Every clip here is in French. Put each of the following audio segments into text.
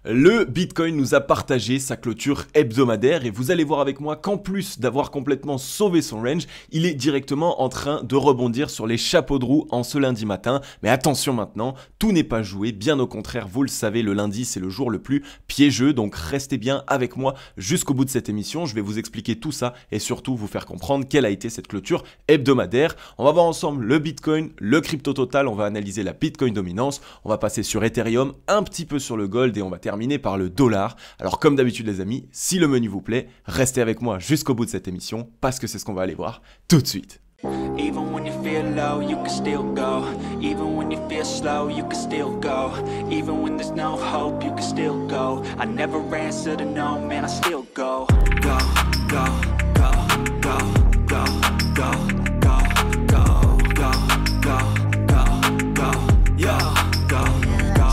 Le Bitcoin nous a partagé sa clôture hebdomadaire et vous allez voir avec moi qu'en plus d'avoir complètement sauvé son range, il est directement en train de rebondir sur les chapeaux de roue en ce lundi matin. Mais attention maintenant, tout n'est pas joué, bien au contraire, vous le savez, le lundi c'est le jour le plus piégeux, donc restez bien avec moi jusqu'au bout de cette émission. Je vais vous expliquer tout ça et surtout vous faire comprendre quelle a été cette clôture hebdomadaire. On va voir ensemble le Bitcoin, le crypto total, on va analyser la Bitcoin dominance, on va passer sur Ethereum, un petit peu sur le gold et on va terminer par le dollar. Alors comme d'habitude les amis, si le menu vous plaît, restez avec moi jusqu'au bout de cette émission parce que c'est ce qu'on va aller voir tout de suite. Even when you feel low, you can still go. Even when you feel slow, you can still go. Even when there's no hope, you can still go. I never answer to no, man, I still go. Go, go, go, go, go, go, go, go, go, go, go, go, yo, go, go,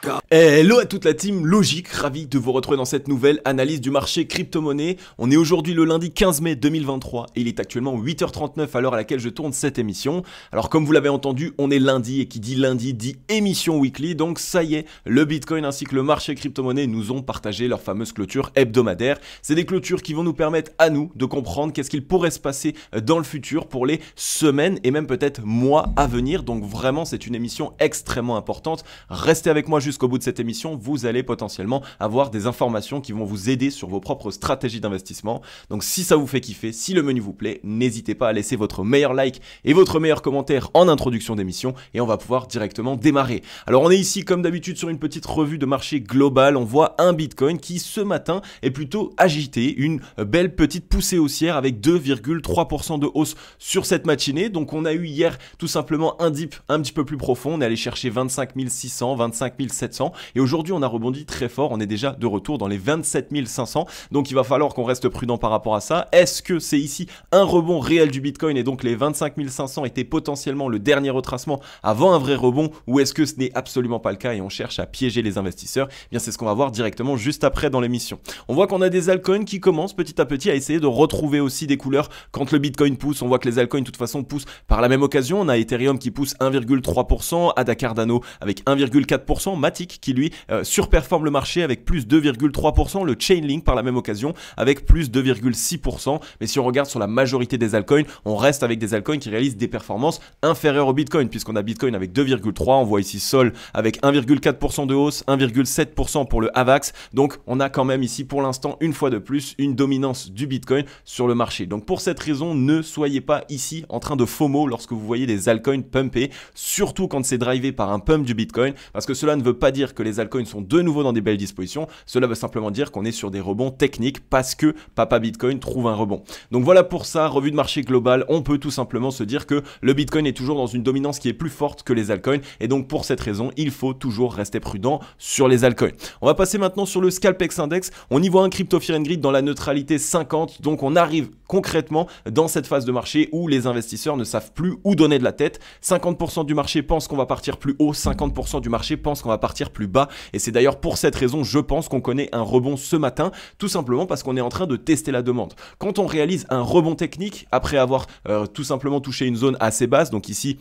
go. Hello à toute la team Logique, ravi de vous retrouver dans cette nouvelle analyse du marché crypto-monnaie. On est aujourd'hui le lundi 15 mai 2023 et il est actuellement 8h39 à l'heure à laquelle je tourne cette émission. Alors comme vous l'avez entendu, on est lundi et qui dit lundi dit émission weekly. Donc ça y est, le Bitcoin ainsi que le marché crypto-monnaie nous ont partagé leur fameuse clôture hebdomadaire. C'est des clôtures qui vont nous permettre à nous de comprendre qu'est-ce qu'il pourrait se passer dans le futur pour les semaines et même peut-être mois à venir. Donc vraiment c'est une émission extrêmement importante. Restez avec moi jusqu'au bout de cette émission, vous allez potentiellement avoir des informations qui vont vous aider sur vos propres stratégies d'investissement. Donc si ça vous fait kiffer, si le menu vous plaît, n'hésitez pas à laisser votre meilleur like et votre meilleur commentaire en introduction d'émission et on va pouvoir directement démarrer. Alors on est ici comme d'habitude sur une petite revue de marché global. On voit un Bitcoin qui ce matin est plutôt agité, une belle petite poussée haussière avec 2,3% de hausse sur cette matinée. Donc on a eu hier tout simplement un dip un petit peu plus profond, on est allé chercher 25 600, 25 700 et aujourd'hui on a rebondi très fort, on est déjà de retour dans les 27 500, donc il va falloir qu'on reste prudent par rapport à ça. Est-ce que c'est ici un rebond réel du Bitcoin et donc les 25 500 étaient potentiellement le dernier retracement avant un vrai rebond, ou est-ce que ce n'est absolument pas le cas et on cherche à piéger les investisseurs? Eh bien c'est ce qu'on va voir directement juste après dans l'émission. On voit qu'on a des altcoins qui commencent petit à petit à essayer de retrouver aussi des couleurs quand le Bitcoin pousse. On voit que les altcoins de toute façon poussent par la même occasion. On a Ethereum qui pousse 1,3%, Ada Cardano avec 1,4%, Matic qui lui surperforme le marché avec plus 2,3%, le Chainlink par la même occasion avec plus 2,6%. Mais si on regarde sur la majorité des altcoins, on reste avec des altcoins qui réalisent des performances inférieures au Bitcoin, puisqu'on a Bitcoin avec 2,3%, on voit ici Sol avec 1,4% de hausse, 1,7% pour le AVAX. Donc on a quand même ici pour l'instant une fois de plus une dominance du Bitcoin sur le marché. Donc pour cette raison, ne soyez pas ici en train de FOMO lorsque vous voyez des altcoins pumper, surtout quand c'est drivé par un pump du Bitcoin, parce que cela ne veut pas dire que les altcoins sont de nouveau dans des belles dispositions, cela veut simplement dire qu'on est sur des rebonds techniques parce que Papa Bitcoin trouve un rebond. Donc voilà pour ça, revue de marché globale, on peut tout simplement se dire que le Bitcoin est toujours dans une dominance qui est plus forte que les altcoins et donc pour cette raison, il faut toujours rester prudent sur les altcoins. On va passer maintenant sur le Scalpex Index, on y voit un Crypto Fear and Greed dans la neutralité 50, donc on arrive concrètement dans cette phase de marché où les investisseurs ne savent plus où donner de la tête. 50% du marché pense qu'on va partir plus haut, 50% du marché pense qu'on va partir plus bas et c'est d'ailleurs pour cette raison je pense qu'on connaît un rebond ce matin, tout simplement parce qu'on est en train de tester la demande. Quand on réalise un rebond technique après avoir tout simplement touché une zone assez basse, donc ici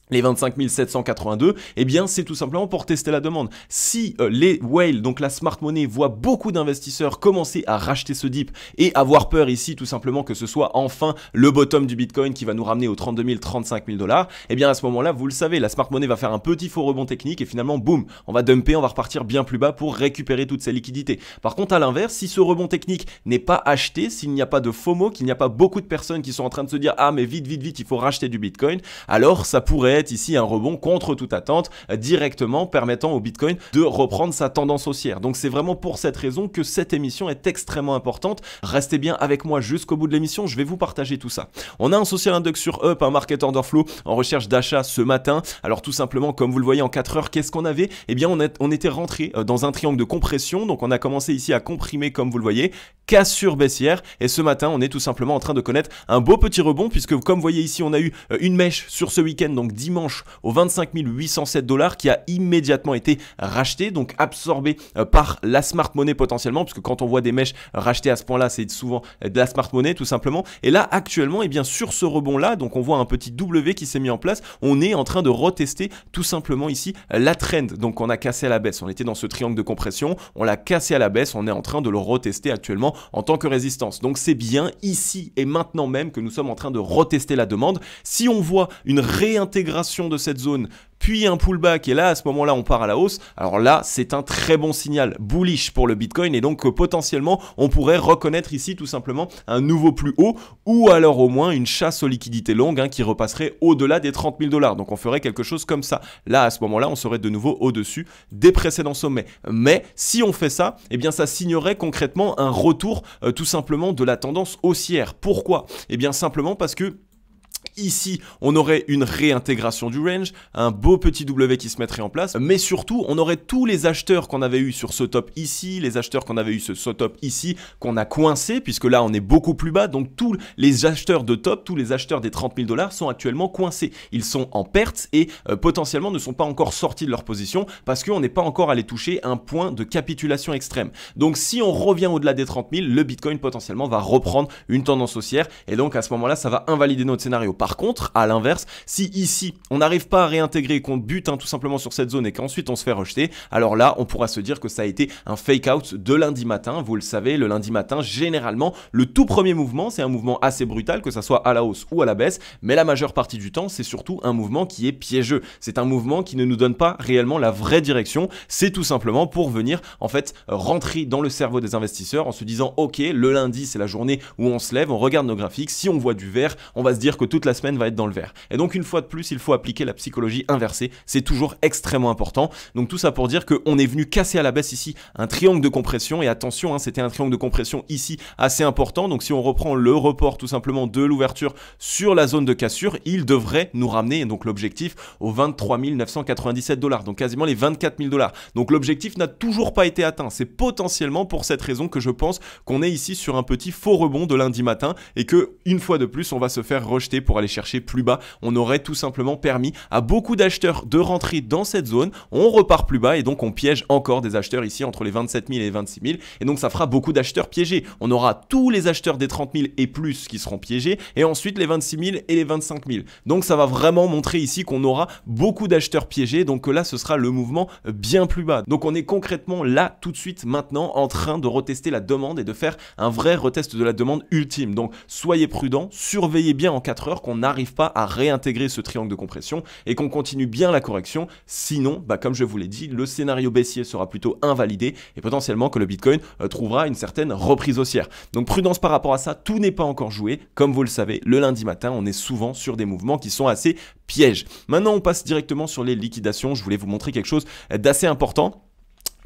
les 25 782, eh bien c'est tout simplement pour tester la demande. Si les whales, donc la smart money, voient beaucoup d'investisseurs commencer à racheter ce dip et avoir peur ici tout simplement que ce soit enfin le bottom du Bitcoin qui va nous ramener aux 32 000, 35 000 $, eh bien à ce moment-là, vous le savez, la smart money va faire un petit faux rebond technique et finalement, boum, on va dumper, on va repartir bien plus bas pour récupérer toutes ces liquidités. Par contre, à l'inverse, si ce rebond technique n'est pas acheté, s'il n'y a pas de FOMO, qu'il n'y a pas beaucoup de personnes qui sont en train de se dire « Ah mais vite, vite, vite, il faut racheter du Bitcoin », alors ça pourrait être ici un rebond contre toute attente directement permettant au Bitcoin de reprendre sa tendance haussière. Donc c'est vraiment pour cette raison que cette émission est extrêmement importante. Restez bien avec moi jusqu'au bout de l'émission, je vais vous partager tout ça. On a un social index sur Up, un market order flow en recherche d'achat ce matin. Alors tout simplement, comme vous le voyez en 4 heures, qu'est-ce qu'on avait? Eh bien on était rentré dans un triangle de compression, donc on a commencé ici à comprimer comme vous le voyez. cassure baissière et ce matin on est tout simplement en train de connaître un beau petit rebond puisque comme vous voyez ici on a eu une mèche sur ce week-end, donc dimanche au 25 807 $ qui a immédiatement été racheté, donc absorbé par la smart money potentiellement, puisque quand on voit des mèches rachetées à ce point là c'est souvent de la smart money tout simplement. Et là actuellement et bien sur ce rebond là, donc on voit un petit W qui s'est mis en place, on est en train de retester tout simplement ici la trend, donc on a cassé à la baisse, on était dans ce triangle de compression, on l'a cassé à la baisse, on est en train de le retester actuellement en tant que résistance. Donc c'est bien ici et maintenant même que nous sommes en train de retester la demande. Si on voit une réintégration de cette zone puis un pullback et là à ce moment là on part à la hausse, alors là c'est un très bon signal bullish pour le Bitcoin et donc potentiellement on pourrait reconnaître ici tout simplement un nouveau plus haut ou alors au moins une chasse aux liquidités longues qui repasserait au-delà des 30 000 $. Donc on ferait quelque chose comme ça. Là à ce moment là on serait de nouveau au-dessus des précédents sommets. Mais si on fait ça, eh bien ça signerait concrètement un retour tout simplement de la tendance haussière. Pourquoi? Eh bien simplement parce que ici, on aurait une réintégration du range, un beau petit W qui se mettrait en place, mais surtout, on aurait tous les acheteurs qu'on avait eu sur ce top ici, les acheteurs qu'on avait eu sur ce top ici, qu'on a coincé, puisque là, on est beaucoup plus bas, donc tous les acheteurs de top, tous les acheteurs des 30 000 $ sont actuellement coincés. Ils sont en perte et potentiellement ne sont pas encore sortis de leur position parce qu'on n'est pas encore allé toucher un point de capitulation extrême. Donc, si on revient au-delà des 30 000, le Bitcoin potentiellement va reprendre une tendance haussière et donc à ce moment-là, ça va invalider notre scénario. Par contre, à l'inverse, si ici, on n'arrive pas à réintégrer et qu'on bute tout simplement sur cette zone et qu'ensuite on se fait rejeter, alors là, on pourra se dire que ça a été un fake out de lundi matin. Vous le savez, le lundi matin, généralement, le tout premier mouvement, c'est un mouvement assez brutal, que ça soit à la hausse ou à la baisse, mais la majeure partie du temps, c'est surtout un mouvement qui est piégeux. C'est un mouvement qui ne nous donne pas réellement la vraie direction. C'est tout simplement pour venir, en fait, rentrer dans le cerveau des investisseurs en se disant, ok, le lundi, c'est la journée où on se lève, on regarde nos graphiques, si on voit du vert, on va se dire que toute la semaine va être dans le vert. Et donc une fois de plus, il faut appliquer la psychologie inversée, c'est toujours extrêmement important. Donc tout ça pour dire qu'on est venu casser à la baisse ici un triangle de compression et attention, c'était un triangle de compression ici assez important. Donc si on reprend le report tout simplement de l'ouverture sur la zone de cassure, il devrait nous ramener donc l'objectif aux 23 997 $, donc quasiment les 24 000 $. Donc l'objectif n'a toujours pas été atteint. C'est potentiellement pour cette raison que je pense qu'on est ici sur un petit faux rebond de lundi matin et que une fois de plus, on va se faire rejeter pour aller chercher plus bas. On aurait tout simplement permis à beaucoup d'acheteurs de rentrer dans cette zone. On repart plus bas et donc on piège encore des acheteurs ici entre les 27 000 et les 26 000 et donc ça fera beaucoup d'acheteurs piégés. On aura tous les acheteurs des 30 000 et plus qui seront piégés et ensuite les 26 000 et les 25 000. Donc ça va vraiment montrer ici qu'on aura beaucoup d'acheteurs piégés, donc là ce sera le mouvement bien plus bas. Donc on est concrètement là tout de suite maintenant en train de retester la demande et de faire un vrai retest de la demande ultime. Donc soyez prudents, surveillez bien en 4 heures qu'on n'arrive pas à réintégrer ce triangle de compression et qu'on continue bien la correction. Sinon, comme je vous l'ai dit, le scénario baissier sera plutôt invalidé et potentiellement que le Bitcoin trouvera une certaine reprise haussière. Donc prudence par rapport à ça, tout n'est pas encore joué. Comme vous le savez, le lundi matin, on est souvent sur des mouvements qui sont assez pièges. Maintenant, on passe directement sur les liquidations. Je voulais vous montrer quelque chose d'assez important.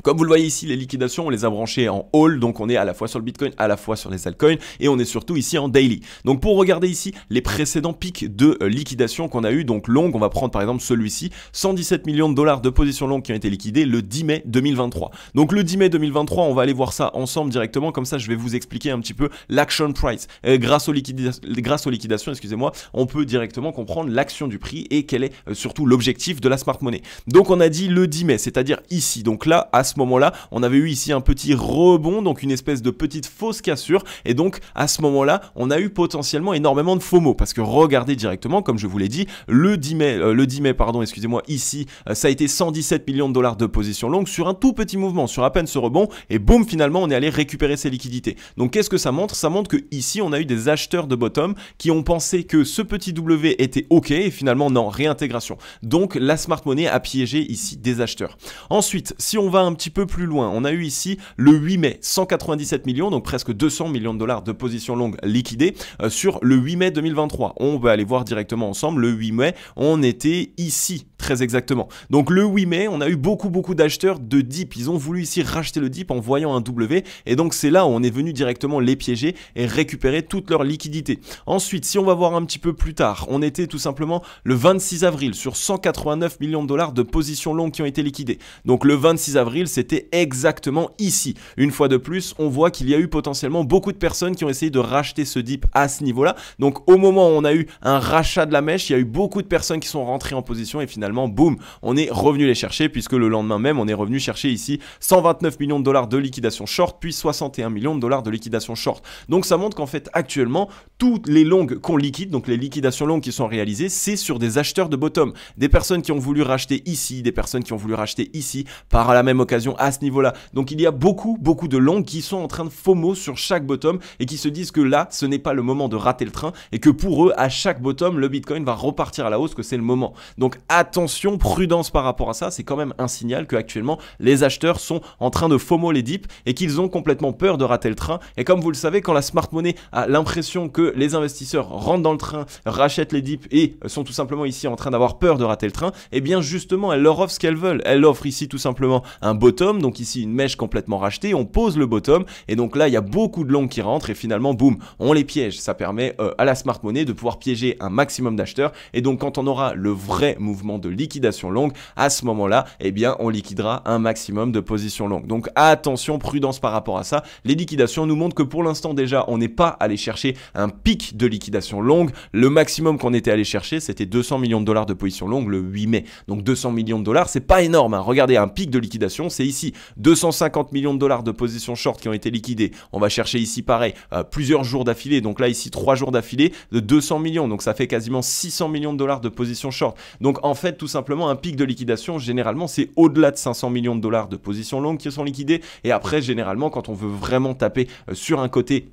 Comme vous le voyez ici, les liquidations, on les a branchées en all, donc on est à la fois sur le Bitcoin, à la fois sur les altcoins, et on est surtout ici en daily. Donc pour regarder ici les précédents pics de liquidation qu'on a eu, donc longue, on va prendre par exemple celui-ci, 117 millions de dollars de positions longues qui ont été liquidées le 10 mai 2023. Donc le 10 mai 2023, on va aller voir ça ensemble directement, comme ça je vais vous expliquer un petit peu l'action price. Grâce aux liquidations, excusez-moi, on peut directement comprendre l'action du prix et quel est surtout l'objectif de la smart money. Donc on a dit le 10 mai, c'est-à-dire ici, donc là, à ce moment-là, on avait eu ici un petit rebond, donc une espèce de petite fausse cassure, et donc à ce moment-là, on a eu potentiellement énormément de FOMO, parce que regardez directement, comme je vous l'ai dit, le 10 mai, excusez-moi, ici, ça a été 117 millions de dollars de position longue sur un tout petit mouvement, sur à peine ce rebond, et boum, finalement, on est allé récupérer ces liquidités. Donc qu'est-ce que ça montre? Ça montre que ici, on a eu des acheteurs de bottom qui ont pensé que ce petit W était OK, et finalement, non, réintégration. Donc la smart money a piégé ici des acheteurs. Ensuite, si on va un petit peu plus loin, on a eu ici le 8 mai 197 millions, donc presque 200 millions de dollars de position longue liquidées sur le 8 mai 2023. On va aller voir directement ensemble, le 8 mai, on était ici très exactement. Donc le 8 mai, on a eu beaucoup d'acheteurs de dip. Ils ont voulu ici racheter le dip en voyant un W, et donc c'est là où on est venu directement les piéger et récupérer toute leur liquidité. Ensuite, si on va voir un petit peu plus tard, on était tout simplement le 26 avril sur 189 millions de dollars de positions longues qui ont été liquidées. Donc le 26 avril, c'était exactement ici. Une fois de plus, on voit qu'il y a eu potentiellement beaucoup de personnes qui ont essayé de racheter ce dip à ce niveau-là. Donc au moment où on a eu un rachat de la mèche, il y a eu beaucoup de personnes qui sont rentrées en position et finalement, boum, on est revenu les chercher, puisque le lendemain même, on est revenu chercher ici 129 millions de dollars de liquidation short, puis 61 millions de dollars de liquidation short. Donc ça montre qu'en fait, actuellement, toutes les longues qu'on liquide, donc les liquidations longues qui sont réalisées, c'est sur des acheteurs de bottom. Des personnes qui ont voulu racheter ici, des personnes qui ont voulu racheter ici, par la même occasion à ce niveau-là. Donc il y a beaucoup de longues qui sont en train de FOMO sur chaque bottom et qui se disent que là, ce n'est pas le moment de rater le train et que pour eux, à chaque bottom, le Bitcoin va repartir à la hausse, que c'est le moment. Donc attention, prudence par rapport à ça, c'est quand même un signal que actuellement les acheteurs sont en train de FOMO les dips et qu'ils ont complètement peur de rater le train. Et comme vous le savez, quand la smart money a l'impression que les investisseurs rentrent dans le train, rachètent les dips et sont tout simplement ici en train d'avoir peur de rater le train, et bien justement, elle leur offre ce qu'elles veulent. Elle offre ici tout simplement un bottom, donc ici une mèche complètement rachetée, on pose le bottom et donc là il y a beaucoup de longues qui rentrent et finalement boum, on les piège. Ça permet à la smart money de pouvoir piéger un maximum d'acheteurs et donc quand on aura le vrai mouvement de liquidation longue, à ce moment-là, eh bien on liquidera un maximum de positions longues. Donc attention, prudence par rapport à ça. Les liquidations nous montrent que pour l'instant déjà, on n'est pas allé chercher un pic de liquidation longue. Le maximum qu'on était allé chercher, c'était 200 millions de dollars de position longue le 8 mai. Donc 200 millions de dollars, c'est pas énorme, hein. Regardez, un pic de liquidation, c'est ici 250 millions de dollars de positions short qui ont été liquidées. On va chercher ici pareil, plusieurs jours d'affilée. Donc là ici 3 jours d'affilée de 200 millions. Donc ça fait quasiment 600 millions de dollars de positions short. Donc en fait, tout simplement, un pic de liquidation, généralement, c'est au-delà de 500 millions de dollars de positions longues qui sont liquidées. Et après, généralement, quand on veut vraiment taper sur un côté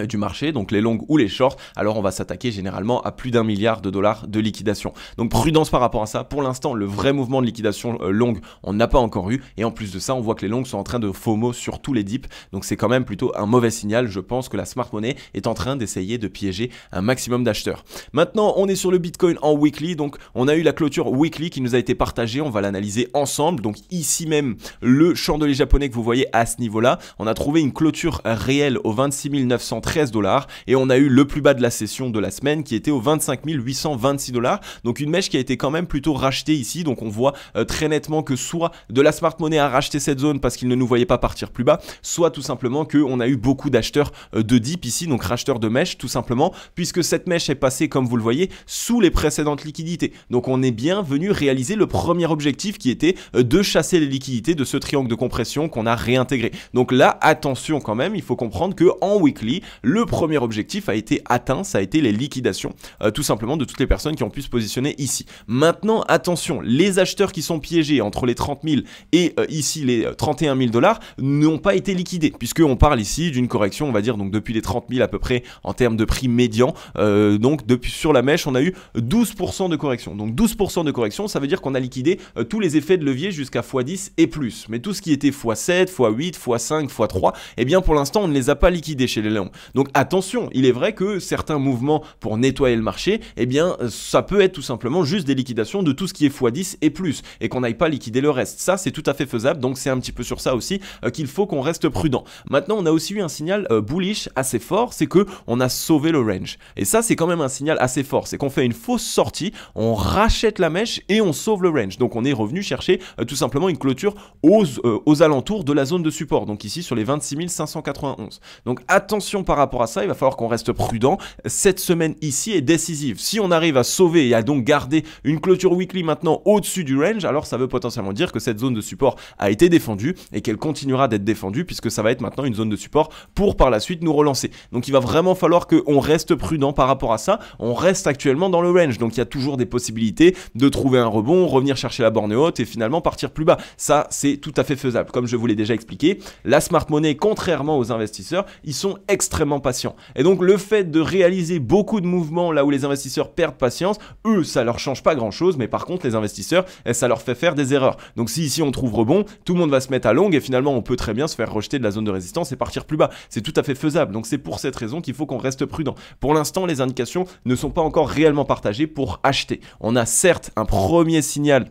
du marché, donc les longues ou les shorts, alors on va s'attaquer généralement à plus d'1 milliard de dollars de liquidation. Donc prudence par rapport à ça. Pour l'instant, le vrai mouvement de liquidation longue, on n'a pas encore eu. Et en plus de ça, on voit que les longues sont en train de FOMO sur tous les dips. Donc c'est quand même plutôt un mauvais signal. Je pense que la smart money est en train d'essayer de piéger un maximum d'acheteurs. Maintenant, on est sur le Bitcoin en weekly. Donc on a eu la clôture weekly qui nous a été partagée. On va l'analyser ensemble. Donc ici même, le chandelier japonais que vous voyez à ce niveau-là, on a trouvé une clôture réelle au 26 913 $ et on a eu le plus bas de la session de la semaine qui était au 25 826 $. Donc une mèche qui a été quand même plutôt rachetée ici. Donc on voit très nettement que soit de la smart money a racheté cette zone parce qu'il ne nous voyait pas partir plus bas, soit tout simplement qu'on a eu beaucoup d'acheteurs de dip ici, donc racheteurs de mèche tout simplement, puisque cette mèche est passée, comme vous le voyez, sous les précédentes liquidités. Donc on est bien venu réaliser le premier objectif qui était de chasser les liquidités de ce triangle de compression qu'on a réintégré. Donc là, attention quand même, il faut comprendre que en weekly, le premier objectif a été atteint, ça a été les liquidations, tout simplement de toutes les personnes qui ont pu se positionner ici. Maintenant, attention, les acheteurs qui sont piégés entre les 30 000 et ici les 31 000 $ n'ont pas été liquidés, puisqu'on parle ici d'une correction, on va dire, donc depuis les 30 000 à peu près en termes de prix médian. Donc depuis sur la mèche, on a eu 12% de correction. Donc 12% de correction, ça veut dire qu'on a liquidé tous les effets de levier jusqu'à x10 et plus. Mais tout ce qui était x7, x8, x5, x3, eh bien pour l'instant, on ne les a pas liquidés chez les longs. Donc attention, il est vrai que certains mouvements pour nettoyer le marché, eh bien ça peut être tout simplement juste des liquidations de tout ce qui est x10 et plus, et qu'on n'aille pas liquider le reste. Ça, c'est tout à fait faisable, donc c'est un petit peu sur ça aussi qu'il faut qu'on reste prudent. Maintenant, on a aussi eu un signal bullish assez fort, c'est que on a sauvé le range. Et ça, c'est quand même un signal assez fort, c'est qu'on fait une fausse sortie, on rachète la mèche et on sauve le range. Donc on est revenu chercher tout simplement une clôture aux alentours de la zone de support, donc ici sur les 26 591. Donc attention par rapport à ça, il va falloir qu'on reste prudent. Cette semaine ici est décisive. Si on arrive à sauver et à donc garder une clôture weekly maintenant au-dessus du range, alors ça veut potentiellement dire que cette zone de support a été défendue et qu'elle continuera d'être défendue, puisque ça va être maintenant une zone de support pour par la suite nous relancer. Donc il va vraiment falloir qu'on reste prudent par rapport à ça. On reste actuellement dans le range, donc il y a toujours des possibilités de trouver un rebond, revenir chercher la borne haute et finalement partir plus bas. Ça, c'est tout à fait faisable. Comme je vous l'ai déjà expliqué, la smart money, contrairement aux investisseurs, ils sont extrêmement extrêmement patients. Et donc le fait de réaliser beaucoup de mouvements là où les investisseurs perdent patience, eux ça leur change pas grand chose, mais par contre les investisseurs, ça leur fait faire des erreurs. Donc si ici on trouve rebond, tout le monde va se mettre à long et finalement on peut très bien se faire rejeter de la zone de résistance et partir plus bas. C'est tout à fait faisable. Donc c'est pour cette raison qu'il faut qu'on reste prudent. Pour l'instant, les indications ne sont pas encore réellement partagées pour acheter. On a certes un premier signal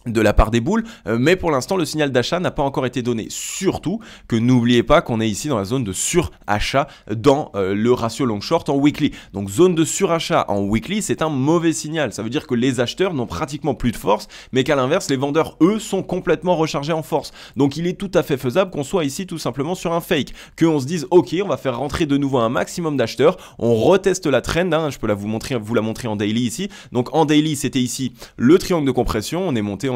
de la part des boules, mais pour l'instant le signal d'achat n'a pas encore été donné. Surtout que n'oubliez pas qu'on est ici dans la zone de surachat dans le ratio long short en weekly. Donc zone de surachat en weekly, c'est un mauvais signal. Ça veut dire que les acheteurs n'ont pratiquement plus de force, mais qu'à l'inverse les vendeurs eux sont complètement rechargés en force. Donc il est tout à fait faisable qu'on soit ici tout simplement sur un fake, qu'on se dise ok, on va faire rentrer de nouveau un maximum d'acheteurs, on reteste la trend, hein, je peux vous la montrer en daily ici. Donc en daily c'était ici le triangle de compression, on est monté,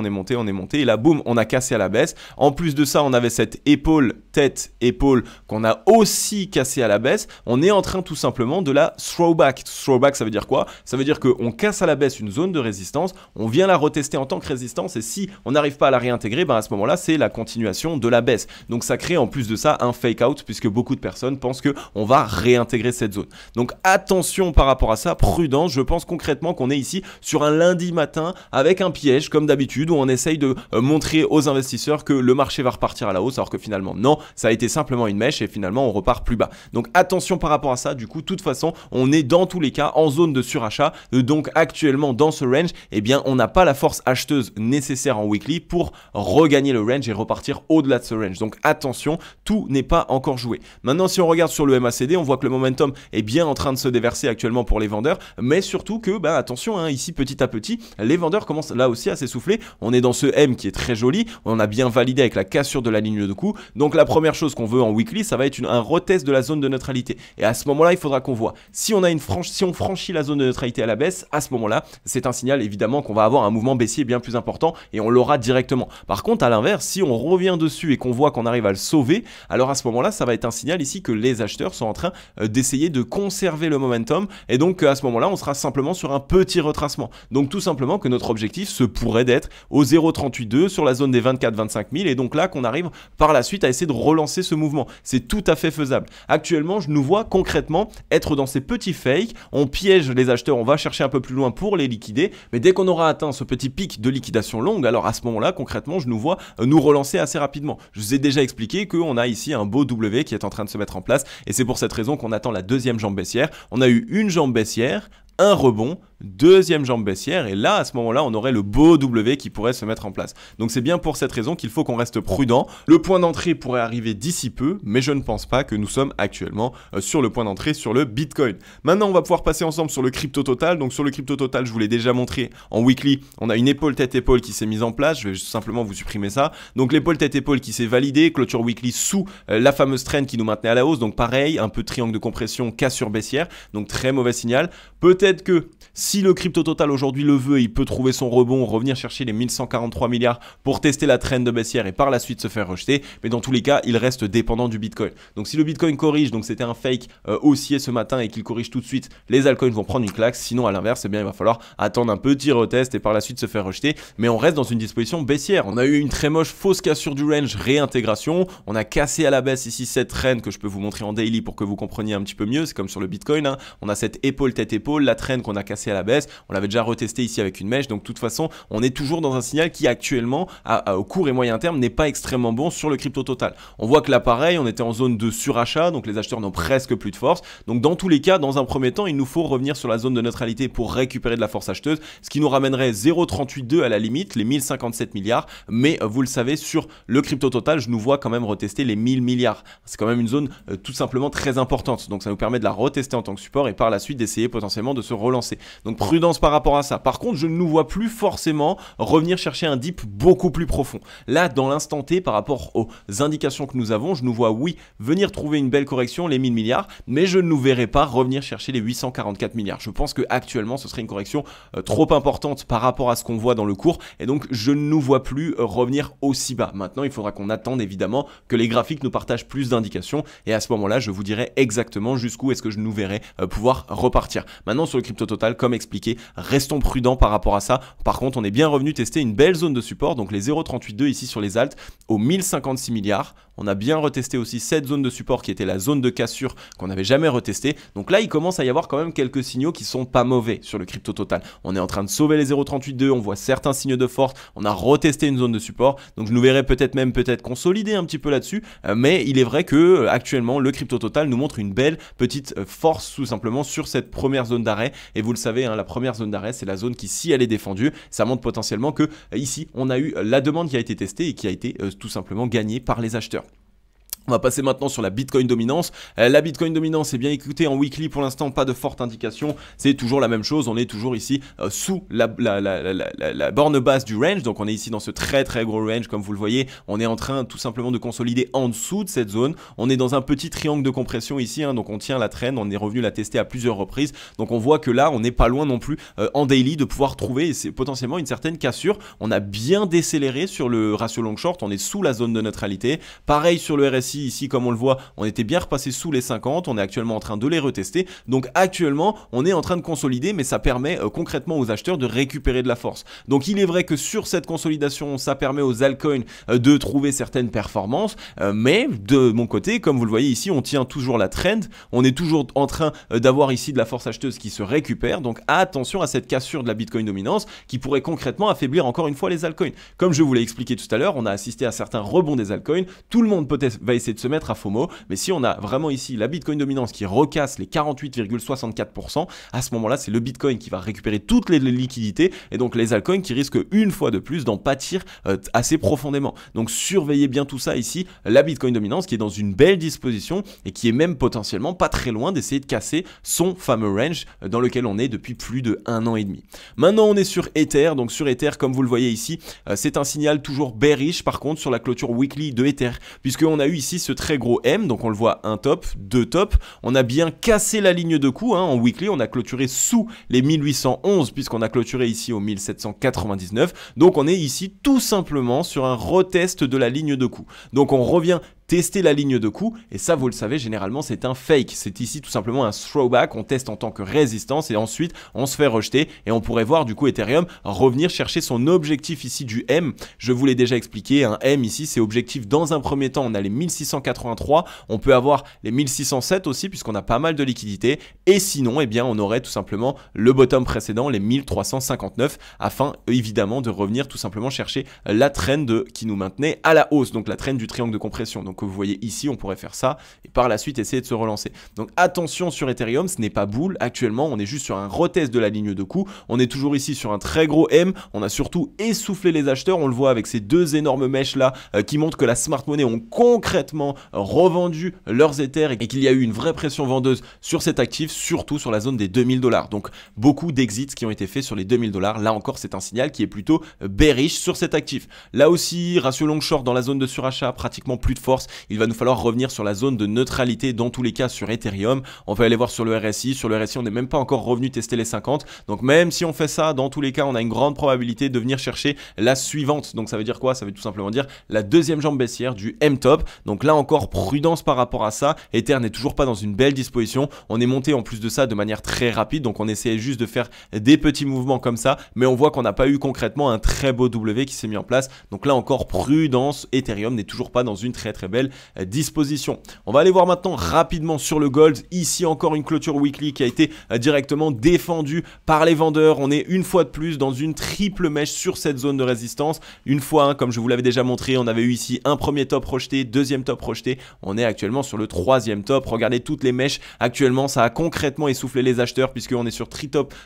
et là boum, on a cassé à la baisse. En plus de ça, on avait cette épaule, tête, épaule qu'on a aussi cassé à la baisse. On est en train tout simplement de la throwback. Throwback, ça veut dire quoi? Ça veut dire qu'on casse à la baisse une zone de résistance, on vient la retester en tant que résistance et si on n'arrive pas à la réintégrer, ben à ce moment-là, c'est la continuation de la baisse. Donc ça crée en plus de ça un fake out puisque beaucoup de personnes pensent qu'on va réintégrer cette zone. Donc attention par rapport à ça, prudence. Je pense concrètement qu'on est ici sur un lundi matin avec un piège comme d'habitude où on essaye de montrer aux investisseurs que le marché va repartir à la hausse alors que finalement non, ça a été simplement une mèche et finalement on repart plus bas. Donc attention par rapport à ça, du coup de toute façon on est dans tous les cas en zone de surachat, donc actuellement dans ce range, eh bien on n'a pas la force acheteuse nécessaire en weekly pour regagner le range et repartir au-delà de ce range. Donc attention, tout n'est pas encore joué. Maintenant si on regarde sur le MACD, on voit que le momentum est bien en train de se déverser actuellement pour les vendeurs, mais surtout que attention, hein, ici petit à petit les vendeurs commencent là aussi à s'essouffler. On est dans ce M qui est très joli, on a bien validé avec la cassure de la ligne de coup. Donc la première chose qu'on veut en weekly, ça va être un retest de la zone de neutralité. Et à ce moment-là, il faudra qu'on voit. Si on franchit la zone de neutralité à la baisse, à ce moment-là, c'est un signal évidemment qu'on va avoir un mouvement baissier bien plus important et on l'aura directement. Par contre, à l'inverse, si on revient dessus et qu'on voit qu'on arrive à le sauver, alors à ce moment-là, ça va être un signal ici que les acheteurs sont en train d'essayer de conserver le momentum et donc à ce moment-là, on sera simplement sur un petit retracement. Donc tout simplement que notre objectif se pourrait d'être au 0,382 sur la zone des 24-25 000 et donc là qu'on arrive par la suite à essayer de relancer ce mouvement. C'est tout à fait faisable. Actuellement, je nous vois concrètement être dans ces petits fakes, on piège les acheteurs, on va chercher un peu plus loin pour les liquider, mais dès qu'on aura atteint ce petit pic de liquidation longue, alors à ce moment-là, concrètement, je nous vois nous relancer assez rapidement. Je vous ai déjà expliqué qu'on a ici un beau W qui est en train de se mettre en place et c'est pour cette raison qu'on attend la deuxième jambe baissière. On a eu une jambe baissière, un rebond, deuxième jambe baissière et là à ce moment-là on aurait le beau W qui pourrait se mettre en place. Donc c'est bien pour cette raison qu'il faut qu'on reste prudent. Le point d'entrée pourrait arriver d'ici peu, mais je ne pense pas que nous sommes actuellement sur le point d'entrée sur le Bitcoin. Maintenant on va pouvoir passer ensemble sur le crypto total. Donc sur le crypto total, je vous l'ai déjà montré en weekly, on a une épaule tête épaule qui s'est mise en place. Je vais simplement vous supprimer ça. Donc l'épaule tête épaule qui s'est validée, clôture weekly sous la fameuse trend qui nous maintenait à la hausse. Donc pareil, un peu de triangle de compression, cassure baissière, donc très mauvais signal. Peut-être que si le crypto total aujourd'hui le veut, il peut trouver son rebond, revenir chercher les 1143 milliards pour tester la trend de baissière et par la suite se faire rejeter. Mais dans tous les cas, il reste dépendant du Bitcoin. Donc si le Bitcoin corrige, donc c'était un fake haussier ce matin et qu'il corrige tout de suite, les altcoins vont prendre une claque. Sinon à l'inverse, eh bien il va falloir attendre un petit retest et par la suite se faire rejeter. Mais on reste dans une disposition baissière. On a eu une très moche fausse cassure du range, réintégration. On a cassé à la baisse ici cette trend que je peux vous montrer en daily pour que vous compreniez un petit peu mieux. C'est comme sur le Bitcoin, hein. On a cette épaule tête épaule, la trend qu'on a cassé à la baisse, on l'avait déjà retesté ici avec une mèche, donc de toute façon on est toujours dans un signal qui actuellement au court et moyen terme n'est pas extrêmement bon sur le crypto total. On voit que là pareil, on était en zone de surachat, donc les acheteurs n'ont presque plus de force, donc dans tous les cas, dans un premier temps, il nous faut revenir sur la zone de neutralité pour récupérer de la force acheteuse, ce qui nous ramènerait 0,382 à la limite, les 1057 milliards, mais vous le savez, sur le crypto total, je nous vois quand même retester les 1000 milliards. C'est quand même une zone tout simplement très importante, donc ça nous permet de la retester en tant que support et par la suite d'essayer potentiellement de se relancer. Donc prudence par rapport à ça. Par contre, je ne nous vois plus forcément revenir chercher un dip beaucoup plus profond. Là, dans l'instant T, par rapport aux indications que nous avons, je nous vois, oui, venir trouver une belle correction, les 1000 milliards, mais je ne nous verrai pas revenir chercher les 844 milliards. Je pense qu'actuellement, ce serait une correction trop importante par rapport à ce qu'on voit dans le cours, et donc je ne nous vois plus revenir aussi bas. Maintenant, il faudra qu'on attende évidemment que les graphiques nous partagent plus d'indications, et à ce moment-là, je vous dirai exactement jusqu'où est-ce que je nous verrai pouvoir repartir. Maintenant, sur le crypto total, comme expliqué, restons prudents par rapport à ça. Par contre, on est bien revenu tester une belle zone de support, donc les 0,38,2 ici sur les alts aux 1056 milliards. On a bien retesté aussi cette zone de support qui était la zone de cassure qu'on n'avait jamais retestée. Donc là, il commence à y avoir quand même quelques signaux qui sont pas mauvais sur le crypto total. On est en train de sauver les 0,38,2, on voit certains signes de force, on a retesté une zone de support. Donc je nous verrai peut-être même consolider un petit peu là-dessus. Mais il est vrai que actuellement, le crypto total nous montre une belle petite force tout simplement sur cette première zone d'arrêt. Et vous le savez, hein, la première zone d'arrêt, c'est la zone qui, si elle est défendue, ça montre potentiellement que ici, on a eu la demande qui a été testée et qui a été tout simplement gagnée par les acheteurs. On va passer maintenant sur la Bitcoin dominance. La Bitcoin dominance, est bien écoutée en weekly pour l'instant, pas de forte indication. C'est toujours la même chose, on est toujours ici sous la borne basse du range. Donc on est ici dans ce très gros range comme vous le voyez. On est en train tout simplement de consolider en dessous de cette zone. On est dans un petit triangle de compression ici, hein, donc on tient la trend, on est revenu la tester à plusieurs reprises. Donc on voit que là, on n'est pas loin non plus en daily de pouvoir trouver potentiellement une certaine cassure. On a bien décéléré sur le ratio long short, on est sous la zone de neutralité. Pareil sur le RSI. Ici, comme on le voit, on était bien repassé sous les 50, on est actuellement en train de les retester. Donc actuellement, on est en train de consolider, mais ça permet concrètement aux acheteurs de récupérer de la force. Donc il est vrai que sur cette consolidation, ça permet aux altcoins de trouver certaines performances, mais de mon côté, comme vous le voyez ici, on tient toujours la trend, on est toujours en train d'avoir ici de la force acheteuse qui se récupère. Donc attention à cette cassure de la Bitcoin dominance qui pourrait concrètement affaiblir encore une fois les altcoins. Comme je vous l'ai expliqué tout à l'heure, on a assisté à certains rebonds des altcoins, tout le monde peut-être va essayer de se mettre à FOMO, mais si on a vraiment ici la Bitcoin dominance qui recasse les 48,64%, à ce moment-là, c'est le Bitcoin qui va récupérer toutes les liquidités et donc les altcoins qui risquent une fois de plus d'en pâtir assez profondément. Donc surveillez bien tout ça ici, la Bitcoin dominance qui est dans une belle disposition et qui est même potentiellement pas très loin d'essayer de casser son fameux range dans lequel on est depuis plus de 1 an et demi. Maintenant, on est sur Ether, donc sur Ether, comme vous le voyez ici, c'est un signal toujours bearish par contre sur la clôture weekly de Ether, puisqu'on a eu ici ce très gros M, donc on le voit, un top, deux tops, on a bien cassé la ligne de coup, hein, en weekly, on a clôturé sous les 1811 puisqu'on a clôturé ici au 1799, donc on est ici tout simplement sur un retest de la ligne de coup. Donc on revient tester la ligne de coup et ça vous le savez généralement c'est un fake, c'est ici tout simplement un throwback, on teste en tant que résistance et ensuite on se fait rejeter et on pourrait voir du coup Ethereum revenir chercher son objectif ici du M. Je vous l'ai déjà expliqué, un M ici c'est objectif dans un premier temps, on a les 1683, on peut avoir les 1607 aussi puisqu'on a pas mal de liquidités et sinon eh bien on aurait tout simplement le bottom précédent, les 1359 afin évidemment de revenir tout simplement chercher la trend qui nous maintenait à la hausse, donc la trend du triangle de compression. Donc que vous voyez ici, on pourrait faire ça et par la suite essayer de se relancer. Donc attention sur Ethereum, ce n'est pas bull actuellement, on est juste sur un retest de la ligne de coup. On est toujours ici sur un très gros M, on a surtout essoufflé les acheteurs, on le voit avec ces deux énormes mèches là qui montrent que la smart money ont concrètement revendu leurs Ethers et qu'il y a eu une vraie pression vendeuse sur cet actif, surtout sur la zone des 2000$. Donc beaucoup d'exits qui ont été faits sur les 2000$. Là encore, c'est un signal qui est plutôt bearish sur cet actif. Là aussi, ratio long short dans la zone de surachat, pratiquement plus de force. Il va nous falloir revenir sur la zone de neutralité dans tous les cas sur Ethereum. On va aller voir sur le RSI. Sur le RSI, on n'est même pas encore revenu tester les 50. Donc même si on fait ça, dans tous les cas, on a une grande probabilité de venir chercher la suivante. Donc ça veut dire quoi? Ça veut tout simplement dire la deuxième jambe baissière du M-top. Donc là encore, prudence par rapport à ça. Ether n'est toujours pas dans une belle disposition. On est monté en plus de ça de manière très rapide. Donc on essayait juste de faire des petits mouvements comme ça. Mais on voit qu'on n'a pas eu concrètement un très beau W qui s'est mis en place. Donc là encore, prudence. Ethereum n'est toujours pas dans une très belle disposition. On va aller voir maintenant rapidement sur le gold. Ici encore une clôture weekly qui a été directement défendue par les vendeurs. On est une fois de plus dans une triple mèche sur cette zone de résistance. Une fois, hein, comme je vous l'avais déjà montré, on avait eu ici un premier top rejeté, deuxième top rejeté. On est actuellement sur le troisième top. Regardez toutes les mèches. Actuellement, ça a concrètement essoufflé les acheteurs puisqu'on est sur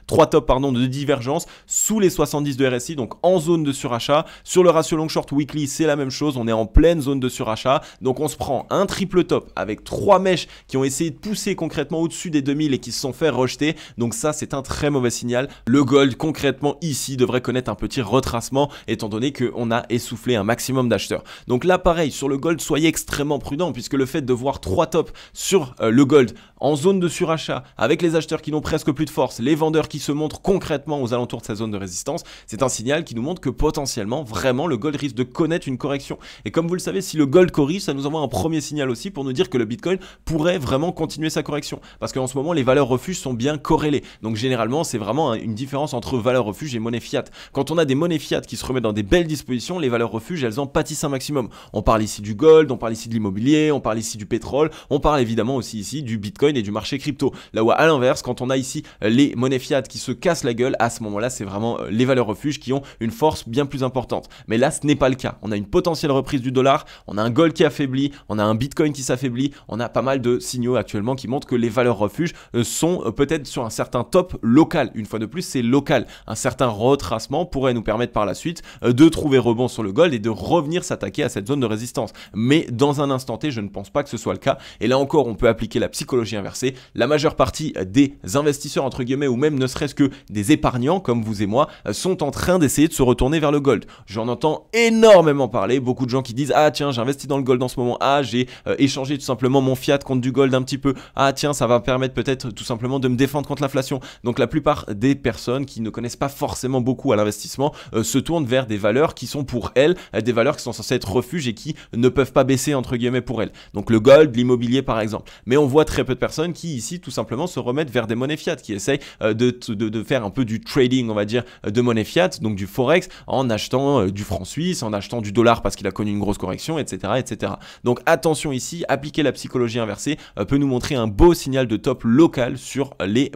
trois tops de divergence sous les 70 de RSI, donc en zone de surachat. Sur le ratio long short weekly, c'est la même chose. On est en pleine zone de surachat. Donc on se prend un triple top avec 3 mèches qui ont essayé de pousser concrètement au-dessus des 2000 et qui se sont fait rejeter. Donc ça, c'est un très mauvais signal. Le gold concrètement ici devrait connaître un petit retracement étant donné qu'on a essoufflé un maximum d'acheteurs. Donc là pareil, sur le gold, soyez extrêmement prudent puisque le fait de voir 3 tops sur le gold en zone de surachat avec les acheteurs qui n'ont presque plus de force, les vendeurs qui se montrent concrètement aux alentours de sa zone de résistance, c'est un signal qui nous montre que potentiellement vraiment le gold risque de connaître une correction. Et comme vous le savez, si le gold corrige, ça nous envoie un premier signal aussi pour nous dire que le Bitcoin pourrait vraiment continuer sa correction. Parce qu'en ce moment, les valeurs refuges sont bien corrélées. Donc généralement, c'est vraiment une différence entre valeurs refuges et monnaie fiat. Quand on a des monnaies fiat qui se remettent dans des belles dispositions, les valeurs refuges, elles en pâtissent un maximum. On parle ici du gold, on parle ici de l'immobilier, on parle ici du pétrole, on parle évidemment aussi ici du Bitcoin et du marché crypto. Là où à l'inverse, quand on a ici les monnaies fiat qui se cassent la gueule, à ce moment-là, c'est vraiment les valeurs refuges qui ont une force bien plus importante. Mais là, ce n'est pas le cas. On a une potentielle reprise du dollar, on a un gold qui affaiblit, on a un Bitcoin qui s'affaiblit, on a pas mal de signaux actuellement qui montrent que les valeurs refuges sont peut-être sur un certain top local. Une fois de plus, c'est local. Un certain retracement pourrait nous permettre par la suite de trouver rebond sur le gold et de revenir s'attaquer à cette zone de résistance. Mais dans un instant T, je ne pense pas que ce soit le cas. Et là encore, on peut appliquer la psychologie inversée. La majeure partie des investisseurs, entre guillemets, ou même ne serait-ce que des épargnants, comme vous et moi, sont en train d'essayer de se retourner vers le gold. J'en entends énormément parler. Beaucoup de gens qui disent « Ah tiens, j'ai investi dans le gold en ce moment. Ah, j'ai échangé tout simplement mon fiat contre du gold un petit peu. Ah tiens, ça va me permettre peut-être tout simplement de me défendre contre l'inflation. » Donc la plupart des personnes qui ne connaissent pas forcément beaucoup à l'investissement se tournent vers des valeurs qui sont pour elles des valeurs qui sont censées être refuges et qui ne peuvent pas baisser entre guillemets pour elles. Donc le gold, l'immobilier par exemple. Mais on voit très peu de personnes qui ici tout simplement se remettent vers des monnaies fiat, qui essayent de faire un peu du trading, on va dire, de monnaie fiat, donc du forex, en achetant du franc suisse, en achetant du dollar parce qu'il a connu une grosse correction, etc., etc. Donc attention ici, appliquer la psychologie inversée peut nous montrer un beau signal de top local sur les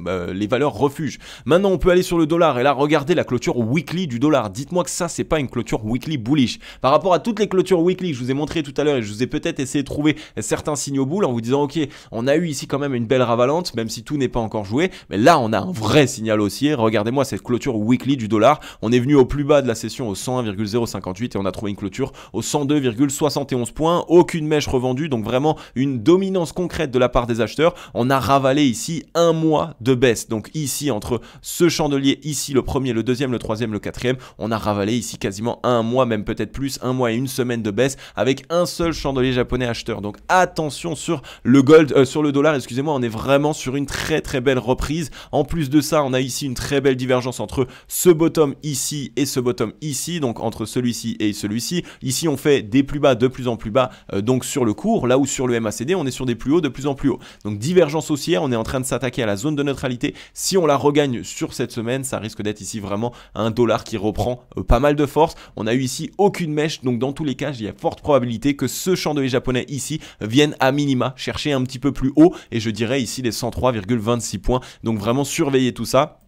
valeurs refuges. Maintenant, on peut aller sur le dollar et là, regardez la clôture weekly du dollar. Dites-moi que ça, c'est pas une clôture weekly bullish. Par rapport à toutes les clôtures weekly que je vous ai montré tout à l'heure et je vous ai peut-être essayé de trouver certains signaux boules en vous disant, ok, on a eu ici quand même une belle ravalante, même si tout n'est pas encore joué, mais là, on a un vrai signal haussier. Regardez-moi cette clôture weekly du dollar. On est venu au plus bas de la session au 101,058 et on a trouvé une clôture au 102,71 points. Aucune mèche revendue, donc vraiment une dominance concrète de la part des acheteurs. On a ravalé ici un mois de baisse. Donc ici, entre ce chandelier, ici le premier, le deuxième, le troisième, le quatrième, on a ravalé ici quasiment un mois, même peut-être plus, un mois et une semaine de baisse avec un seul chandelier japonais acheteur. Donc attention sur le gold, sur le dollar, excusez-moi, on est vraiment sur une très très belle reprise. En plus de ça, on a ici une très belle divergence entre ce bottom ici et ce bottom ici, donc entre celui-ci et celui-ci. Ici, on fait des plus bas de plus en plus bas, donc sur le cours, là où sur le MACD, on est sur des plus hauts de plus en plus hauts. Donc divergence haussière, on est en train de s'attaquer à la zone de neutralité. Si on la regagne sur cette semaine, ça risque d'être ici vraiment un dollar qui reprend pas mal de force. On a eu ici aucune mèche, donc dans tous les cas, il y a forte probabilité que ce chandelier japonais ici vienne à minima chercher un petit peu plus haut, et je dirais ici les 103,26 points. Donc vraiment surveillez tout ça.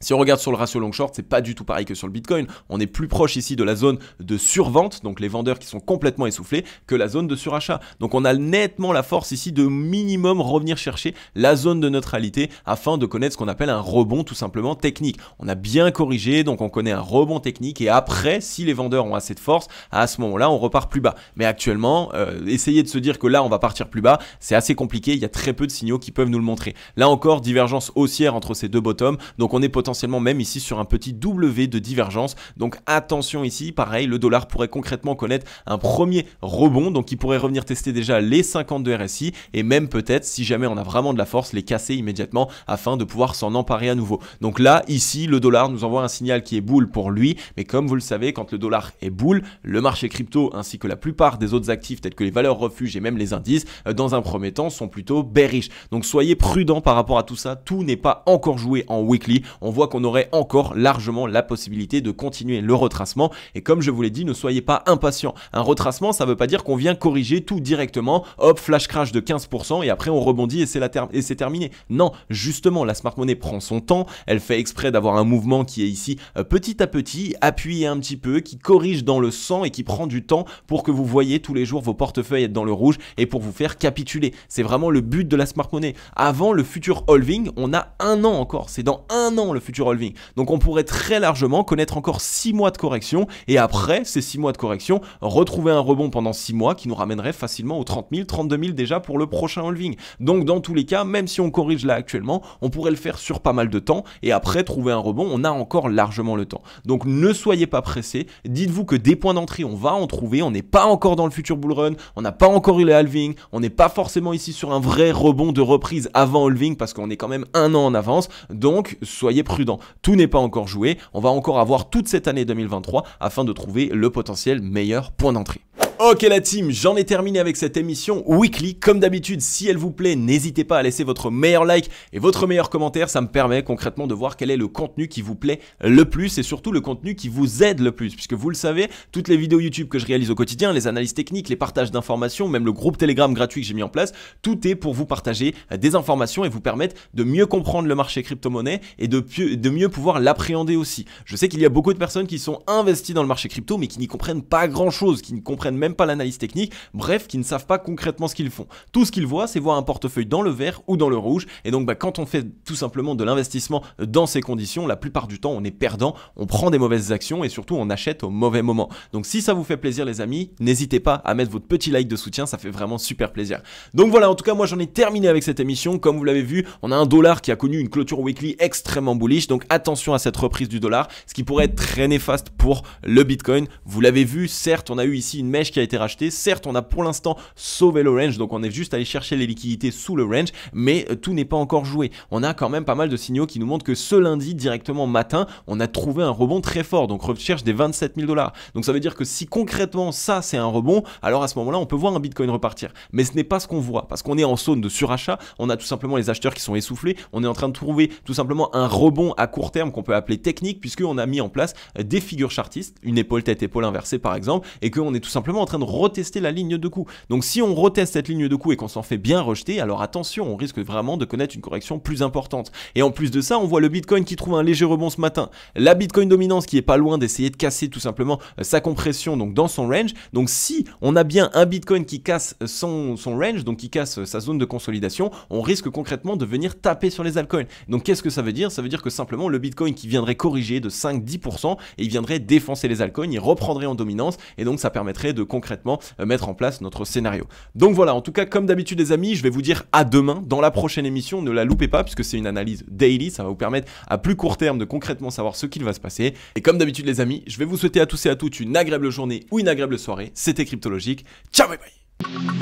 Si on regarde sur le ratio long short, c'est pas du tout pareil que sur le Bitcoin. On est plus proche ici de la zone de survente, donc les vendeurs qui sont complètement essoufflés, que la zone de surachat. Donc on a nettement la force ici de minimum revenir chercher la zone de neutralité afin de connaître ce qu'on appelle un rebond tout simplement technique. On a bien corrigé, donc on connaît un rebond technique et après, si les vendeurs ont assez de force, à ce moment-là, on repart plus bas. Mais actuellement, essayer de se dire que là, on va partir plus bas, c'est assez compliqué. Il y a très peu de signaux qui peuvent nous le montrer. Là encore, divergence haussière entre ces deux bottoms, donc on est potentiellement même ici sur un petit W de divergence. Donc attention ici, pareil, le dollar pourrait concrètement connaître un premier rebond, donc il pourrait revenir tester déjà les 50 de RSI et même peut-être, si jamais on a vraiment de la force, les casser immédiatement afin de pouvoir s'en emparer à nouveau. Donc là, ici, le dollar nous envoie un signal qui est bull pour lui, mais comme vous le savez, quand le dollar est bull, le marché crypto ainsi que la plupart des autres actifs tels que les valeurs refuges et même les indices, dans un premier temps, sont plutôt bearish. Donc soyez prudents par rapport à tout ça, tout n'est pas encore joué en weekly. On voit qu'on aurait encore largement la possibilité de continuer le retracement et comme je vous l'ai dit, ne soyez pas impatients. Un retracement, ça ne veut pas dire qu'on vient corriger tout directement, hop, flash crash de 15% et après on rebondit et c'est terminé. Non, justement, la smart money prend son temps, elle fait exprès d'avoir un mouvement qui est ici petit à petit, appuyé un petit peu, qui corrige dans le sang et qui prend du temps pour que vous voyez tous les jours vos portefeuilles être dans le rouge et pour vous faire capituler. C'est vraiment le but de la smart money. Avant le futur halving, on a un an encore, c'est dans un an le futur halving. Donc on pourrait très largement connaître encore 6 mois de correction et après ces 6 mois de correction, retrouver un rebond pendant 6 mois qui nous ramènerait facilement aux 30 000, 32 000 déjà pour le prochain halving. Donc dans tous les cas, même si on corrige là actuellement, on pourrait le faire sur pas mal de temps et après trouver un rebond, on a encore largement le temps. Donc ne soyez pas pressés, dites-vous que des points d'entrée, on va en trouver, on n'est pas encore dans le futur bull run, on n'a pas encore eu le halving, on n'est pas forcément ici sur un vrai rebond de reprise avant halving parce qu'on est quand même un an en avance, donc soyez prudents. Tout n'est pas encore joué, on va encore avoir toute cette année 2023 afin de trouver le potentiel meilleur point d'entrée. Ok la team, j'en ai terminé avec cette émission weekly. Comme d'habitude, si elle vous plaît, n'hésitez pas à laisser votre meilleur like et votre meilleur commentaire. Ça me permet concrètement de voir quel est le contenu qui vous plaît le plus et surtout le contenu qui vous aide le plus. Puisque vous le savez, toutes les vidéos YouTube que je réalise au quotidien, les analyses techniques, les partages d'informations, même le groupe Telegram gratuit que j'ai mis en place, tout est pour vous partager des informations et vous permettre de mieux comprendre le marché crypto-monnaie et de mieux pouvoir l'appréhender aussi. Je sais qu'il y a beaucoup de personnes qui sont investies dans le marché crypto mais qui n'y comprennent pas grand chose, qui ne comprennent même pas l'analyse technique, bref, qui ne savent pas concrètement ce qu'ils font. Tout ce qu'ils voient, c'est voir un portefeuille dans le vert ou dans le rouge, et donc quand on fait tout simplement de l'investissement dans ces conditions, la plupart du temps, on est perdant, on prend des mauvaises actions et surtout on achète au mauvais moment. Donc si ça vous fait plaisir les amis, n'hésitez pas à mettre votre petit like de soutien, ça fait vraiment super plaisir. Donc voilà, en tout cas moi j'en ai terminé avec cette émission. Comme vous l'avez vu, on a un dollar qui a connu une clôture weekly extrêmement bullish, donc attention à cette reprise du dollar, ce qui pourrait être très néfaste pour le Bitcoin. Vous l'avez vu, certes on a eu ici une mèche qui a été rachetée, certes on a pour l'instant sauvé le range, donc on est juste allé chercher les liquidités sous le range, mais tout n'est pas encore joué. On a quand même pas mal de signaux qui nous montrent que ce lundi directement matin, on a trouvé un rebond très fort, donc recherche des 27 000 $. Donc ça veut dire que si concrètement ça c'est un rebond, alors à ce moment-là on peut voir un Bitcoin repartir. Mais ce n'est pas ce qu'on voit, parce qu'on est en zone de surachat, on a tout simplement les acheteurs qui sont essoufflés, on est en train de trouver tout simplement un rebond à court terme qu'on peut appeler technique, puisqu'on a mis en place des figures chartistes, une épaule tête-épaule inversée par exemple, et qu'on est tout simplement en train de retester la ligne de coup. Donc si on reteste cette ligne de coup et qu'on s'en fait bien rejeter, alors attention, on risque vraiment de connaître une correction plus importante. Et en plus de ça, on voit le Bitcoin qui trouve un léger rebond ce matin. La Bitcoin dominance qui est pas loin d'essayer de casser tout simplement sa compression donc dans son range. Donc si on a bien un Bitcoin qui casse son range, donc qui casse sa zone de consolidation, on risque concrètement de venir taper sur les altcoins. Donc qu'est-ce que ça veut dire? Ça veut dire que simplement le Bitcoin qui viendrait corriger de 5-10% et il viendrait défoncer les altcoins, il reprendrait en dominance et donc ça permettrait de concrètement mettre en place notre scénario. Donc voilà, en tout cas comme d'habitude les amis, je vais vous dire à demain dans la prochaine émission, ne la loupez pas puisque c'est une analyse daily, ça va vous permettre à plus court terme de concrètement savoir ce qu'il va se passer. Et comme d'habitude les amis, je vais vous souhaiter à tous et à toutes une agréable journée ou une agréable soirée. C'était Cryptologique, ciao bye bye.